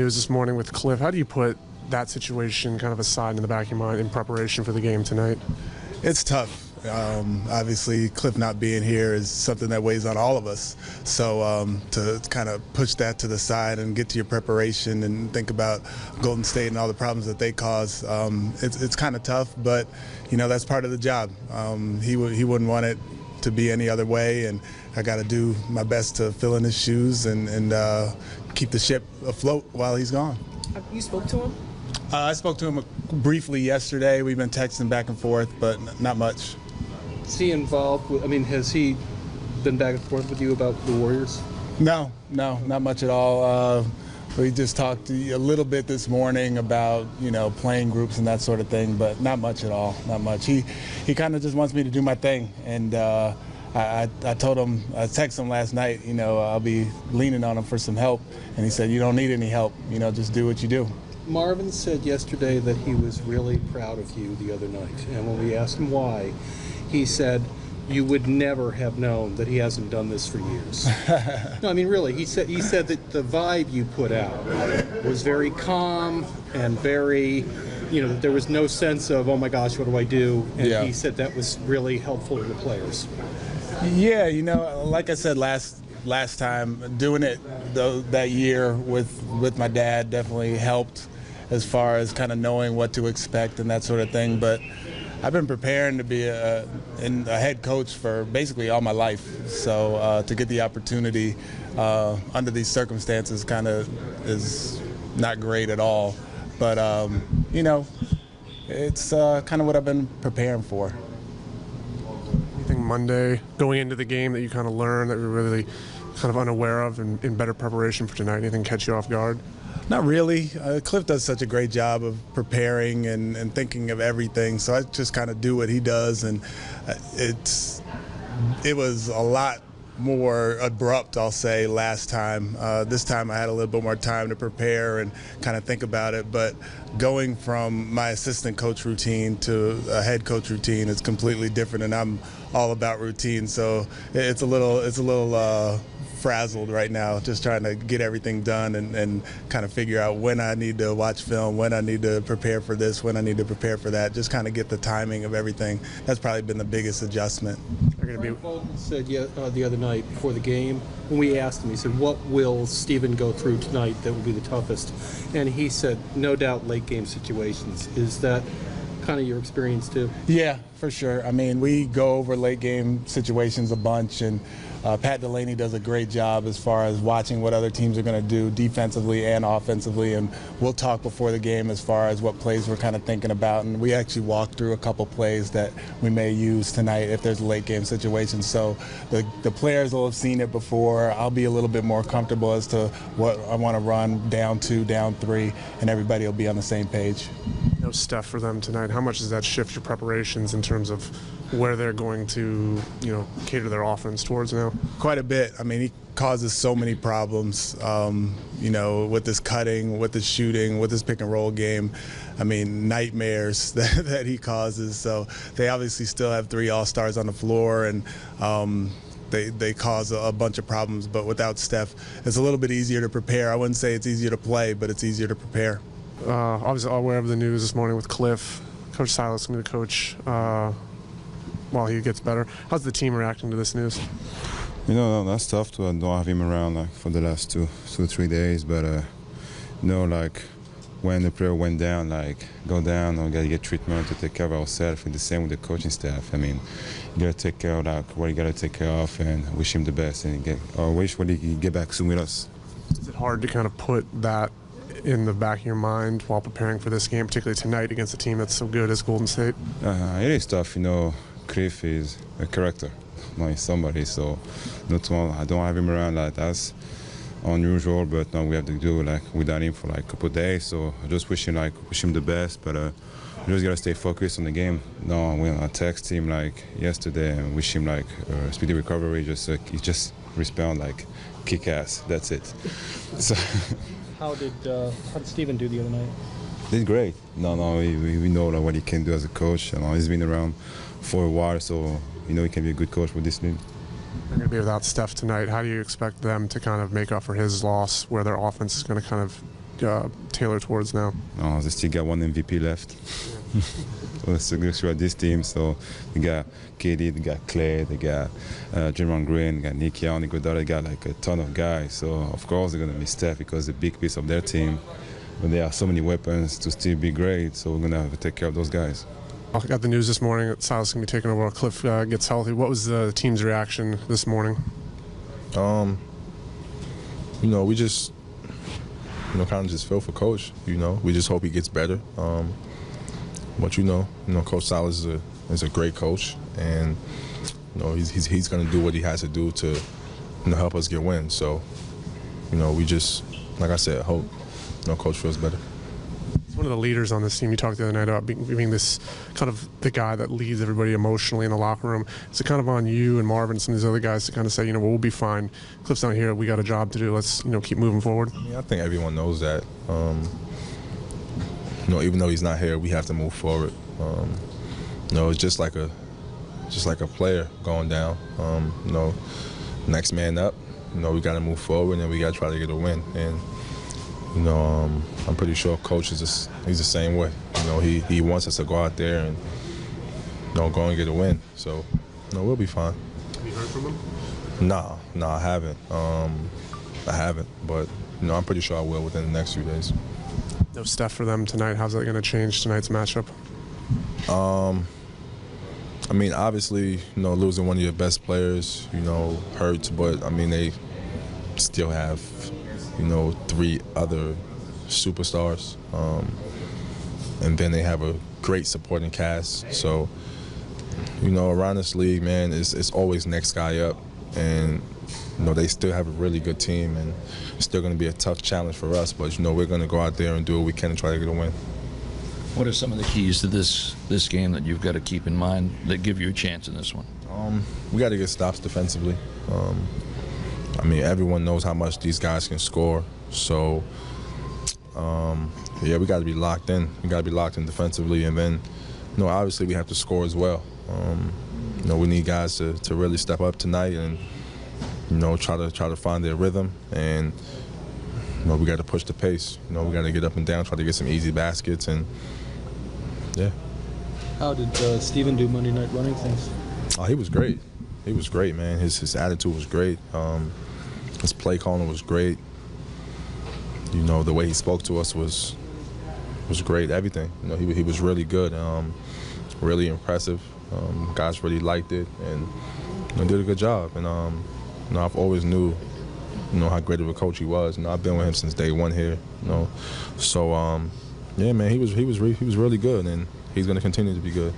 news this morning with Cliff. How do you put that situation kind of aside in the back of your mind in preparation for the game tonight? It's tough. Obviously, Cliff not being here is something that weighs on all of us. So to kind of push that to the side and get to your preparation and think about Golden State and all the problems that they cause, it's kind of tough. But you know, that's part of the job. He wouldn't want it to be any other way, and I got to do my best to fill in his shoes and keep the ship afloat while he's gone. Have you spoke to him? I spoke to him briefly yesterday. We've been texting back and forth, but not much. Is he involved with, has he been back and forth with you about the Warriors? No, not much at all. We just talked a little bit this morning about, playing groups and that sort of thing, but not much at all, not much. He kind of just wants me to do my thing, and I told him, I texted him last night, I'll be leaning on him for some help, and he said, you don't need any help, just do what you do. Marvin said yesterday that he was really proud of you the other night, and when we asked him why, he said you would never have known that he hasn't done this for years. No, really, he said that the vibe you put out was very calm and very, that there was no sense of, oh my gosh, what do I do? And He said that was really helpful to the players. Yeah, like I said last time, doing it that year with my dad definitely helped as far as kind of knowing what to expect and that sort of thing. But I've been preparing to be a head coach for basically all my life. So to get the opportunity under these circumstances kind of is not great at all. But, it's kind of what I've been preparing for. Anything Monday going into the game that you kind of learned that you're really kind of unaware of and in better preparation for tonight? Anything catch you off guard? Not really. Cliff does such a great job of preparing and thinking of everything, so I just kind of do what he does, and it was a lot more abrupt, I'll say, last time. This time I had a little bit more time to prepare and kind of think about it, but going from my assistant coach routine to a head coach routine is completely different, and I'm all about routine, so it's a little frazzled right now, just trying to get everything done and kind of figure out when I need to watch film, when I need to prepare for this, when I need to prepare for that, just kind of get the timing of everything. That's probably been the biggest adjustment. Frank Bolton said the other night before the game, when we asked him, he said, what will Steven go through tonight that will be the toughest? And he said, no doubt late game situations. Is that kind of your experience too? Yeah, for sure. We go over late game situations a bunch, and Pat Delaney does a great job as far as watching what other teams are going to do defensively and offensively, and we'll talk before the game as far as what plays we're kind of thinking about, and we actually walk through a couple plays that we may use tonight if there's a late game situation. So the players will have seen it before. I'll be a little bit more comfortable as to what I want to run, down 2, down 3, and everybody will be on the same page. No Steph for them tonight. How much does that shift your preparations in terms of where they're going to, cater their offense towards now? Quite a bit. He causes so many problems, with his cutting, with his shooting, with his pick and roll game. Nightmares that he causes. So they obviously still have 3 all-stars on the floor, and they cause a bunch of problems. But without Steph, it's a little bit easier to prepare. I wouldn't say it's easier to play, but it's easier to prepare. Obviously, aware of the news this morning with Cliff. Coach Silas is going to coach while he gets better. How's the team reacting to this news? That's tough to don't have him around for the last 2 or 3 days. But when the player went down, go down or gotta get treatment to take care of ourselves. And the same with the coaching staff. You gotta take care of what you gotta take care of, and wish him the best. And wish he get back soon with us. Is it hard to kind of put that in the back of your mind while preparing for this game, particularly tonight against a team that's so good as Golden State? It is tough. Cliff is a character, he's somebody. So I don't have him around. That's unusual, but now we have to do without him for a couple of days. So I just wish him the best, but we just gotta stay focused on the game. When I text him yesterday and wish him speedy recovery, he just respond kick ass. That's it. So. How did Steven do the other night? Did great. We know what he can do as a coach. He's been around for a while, so he can be a good coach with this team. They're going to be without Steph tonight. How do you expect them to kind of make up for his loss, where their offense is going to kind of tailor towards now? No, they still got one MVP left. So it's a good show at this team. So they got KD, they got Clay, they got Draymond Green, they got Nick Young, they got like a ton of guys. So of course they're gonna miss Steph because it's a big piece of their team. But they have so many weapons to still be great. So we're gonna have to take care of those guys. I got the news this morning that Silas is going to be taking over while Cliff gets healthy. What was the team's reaction this morning? We just, kind of just feel for Coach. We just hope he gets better. But Coach Silas is a great coach, and he's going to do what he has to do to help us get wins. So we just, like I said, hope Coach feels better. One of the leaders on this team. You talked the other night about being this kind of the guy that leads everybody emotionally in the locker room. Is it kind of on you and Marvin and some of these other guys to kind of say, we'll be fine. Cliff's not here. We got a job to do. Let's, keep moving forward? I think everyone knows that. Even though he's not here, we have to move forward. It's just like a player going down. Next man up. We got to move forward and we got to try to get a win. And I'm pretty sure Coach he's the same way. He wants us to go out there and go and get a win. So we'll be fine. Have you heard from him? No, I haven't. I haven't, but I'm pretty sure I will within the next few days. No Steph for them tonight. How's that going to change tonight's matchup? Obviously, losing one of your best players, hurts, but they still have 3 other superstars, and then they have a great supporting cast. So, around this league, man, it's always next guy up, and they still have a really good team, and it's still going to be a tough challenge for us. But we're going to go out there and do what we can and try to get a win. What are some of the keys to this game that you've got to keep in mind that give you a chance in this one? We got to get stops defensively. Everyone knows how much these guys can score. So, we got to be locked in. We got to be locked in defensively, and then, obviously we have to score as well. We need guys to really step up tonight and, try to find their rhythm, and we got to push the pace. We got to get up and down, try to get some easy baskets, and yeah. How did Steven do Monday night running things? Oh, he was great. He was great, man. His attitude was great. His play calling was great. The way he spoke to us was great. Everything. He was really good. Really impressive. Guys really liked it and did a good job. And I've always knew how great of a coach he was. I've been with him since day one here. So yeah, man, he was really good, and he's going to continue to be good.